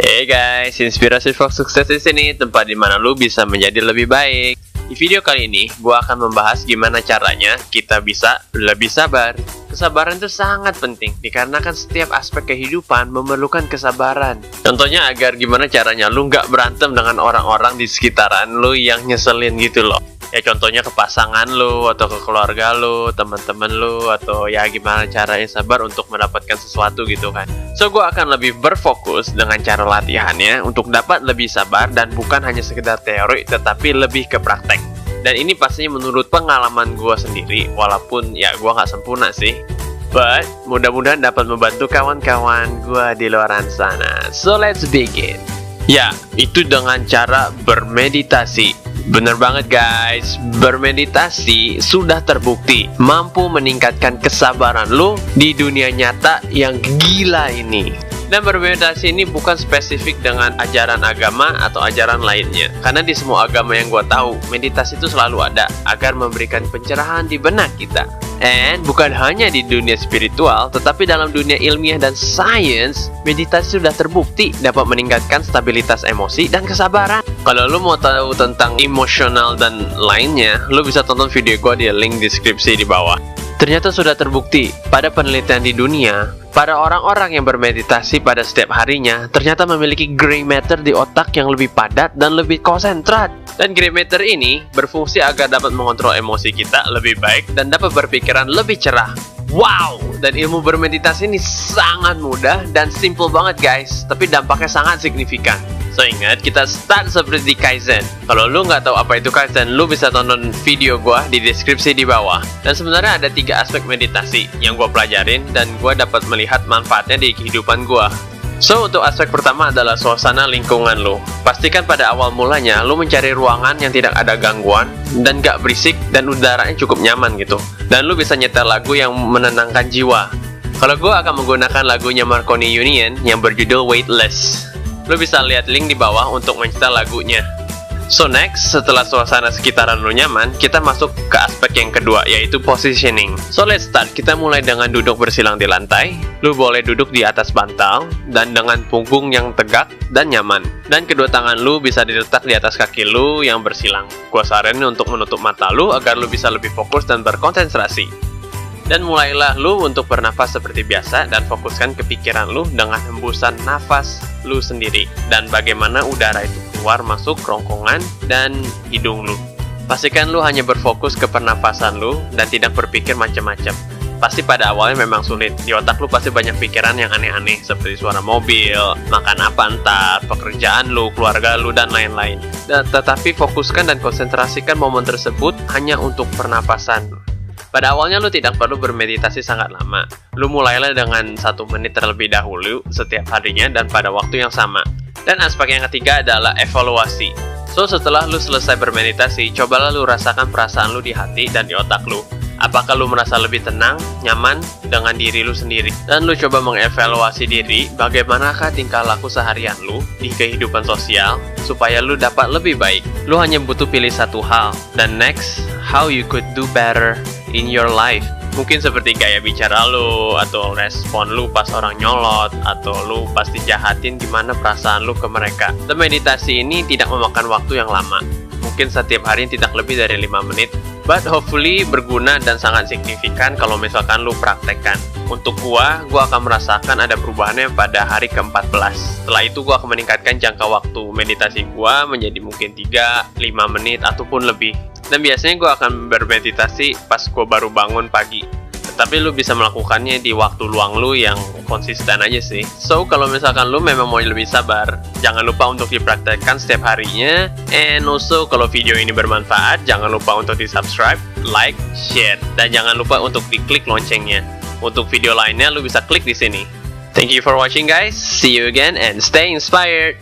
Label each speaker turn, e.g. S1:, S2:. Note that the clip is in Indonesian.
S1: Hey guys, Inspirasi for Sukses di sini, tempat di mana lu bisa menjadi lebih baik. Di video kali ini, gua akan membahas gimana caranya kita bisa lebih sabar. Kesabaran itu sangat penting, dikarenakan setiap aspek kehidupan memerlukan kesabaran. Contohnya agar gimana caranya lu nggak berantem dengan orang-orang di sekitaran lu yang nyeselin gitu loh. Ya contohnya ke pasangan lu, atau ke keluarga lu, teman-teman lu, atau ya gimana caranya sabar untuk mendapatkan sesuatu gitu kan. So, gue akan lebih berfokus dengan cara latihannya untuk dapat lebih sabar dan bukan hanya sekedar teori, tetapi lebih ke praktek. Dan ini pastinya menurut pengalaman gue sendiri, walaupun ya gue nggak sempurna sih. But, mudah-mudahan dapat membantu kawan-kawan gue di luar sana. So, let's begin. Ya, itu dengan cara bermeditasi. Bener banget guys, bermeditasi sudah terbukti mampu meningkatkan kesabaran lo di dunia nyata yang gila ini. Dan bermeditasi ini bukan spesifik dengan ajaran agama atau ajaran lainnya. Karena di semua agama yang gue tahu, meditasi itu selalu ada agar memberikan pencerahan di benak kita. And bukan hanya di dunia spiritual, tetapi dalam dunia ilmiah dan sains, meditasi sudah terbukti dapat meningkatkan stabilitas emosi dan kesabaran. Kalau lu mau tahu tentang emosional dan lainnya, lu bisa tonton video gue di link deskripsi di bawah. Ternyata sudah terbukti pada penelitian di dunia, pada orang-orang yang bermeditasi pada setiap harinya ternyata memiliki gray matter di otak yang lebih padat dan lebih konsentrat. Dan gray matter ini berfungsi agar dapat mengontrol emosi kita lebih baik dan dapat berpikiran lebih cerah. Wow! Dan ilmu bermeditasi ini sangat mudah dan simple banget guys, tapi dampaknya sangat signifikan. So ingat, kita start seperti Kaizen. Kalau lu nggak tahu apa itu Kaizen, lu bisa tonton video gua di deskripsi di bawah. Dan sebenarnya ada 3 aspek meditasi yang gua pelajarin dan gua dapat melihat manfaatnya di kehidupan gua. So, untuk aspek pertama adalah suasana lingkungan lu. Pastikan pada awal mulanya lu mencari ruangan yang tidak ada gangguan dan gak berisik dan udaranya cukup nyaman gitu. Dan lu bisa nyetel lagu yang menenangkan jiwa. Kalau gua akan menggunakan lagunya Marconi Union yang berjudul Weightless. Lu bisa lihat link di bawah untuk menyetel lagunya. So next, setelah suasana sekitaran lu nyaman, kita masuk ke aspek yang kedua, yaitu positioning. So let's start, kita mulai dengan duduk bersilang di lantai. Lu boleh duduk di atas bantal, dan dengan punggung yang tegak dan nyaman. Dan kedua tangan lu bisa diletak di atas kaki lu yang bersilang. Gua saranin untuk menutup mata lu agar lu bisa lebih fokus dan berkonsentrasi. Dan mulailah lu untuk bernafas seperti biasa dan fokuskan kepikiran lu dengan hembusan nafas lu sendiri. Dan bagaimana udara itu keluar masuk kerongkongan dan hidung lu. Pastikan lu hanya berfokus ke pernafasan lu dan tidak berpikir macam-macam. Pasti pada awalnya memang sulit. Di otak lu pasti banyak pikiran yang aneh-aneh seperti suara mobil, makan apa entar, pekerjaan lu, keluarga lu, dan lain-lain. Tetapi fokuskan dan konsentrasikan momen tersebut hanya untuk pernapasan. Pada awalnya lu tidak perlu bermeditasi sangat lama. Lu mulailah dengan 1 menit terlebih dahulu setiap harinya dan pada waktu yang sama. Dan aspek yang ketiga adalah evaluasi. So, setelah lu selesai bermeditasi, cobalah lu rasakan perasaan lu di hati dan di otak lu. Apakah lu merasa lebih tenang, nyaman dengan diri lu sendiri? Dan lu coba mengevaluasi diri, bagaimanakah tingkah laku seharian lu di kehidupan sosial, supaya lu dapat lebih baik. Lu hanya butuh pilih satu hal. Dan next, how you could do better in your life. Mungkin seperti gaya bicara lu, atau respon lu pas orang nyolot, atau lu pasti jahatin gimana perasaan lu ke mereka. Dan meditasi ini tidak memakan waktu yang lama. Mungkin setiap hari tidak lebih dari 5 menit. But hopefully berguna dan sangat signifikan kalau misalkan lu praktekkan. Untuk gua akan merasakan ada perubahannya pada hari ke-14. Setelah itu gua akan meningkatkan jangka waktu meditasi gua menjadi mungkin 3-5 menit ataupun lebih. Dan biasanya gue akan bermeditasi pas gue baru bangun pagi. Tapi lu bisa melakukannya di waktu luang lu yang konsisten aja sih. So, kalau misalkan lu memang mau lebih sabar, jangan lupa untuk dipraktekkan setiap harinya. And also, kalau video ini bermanfaat, jangan lupa untuk di-subscribe, like, share. Dan jangan lupa untuk diklik loncengnya. Untuk video lainnya, lu bisa klik di sini. Thank you for watching guys. See you again and stay inspired.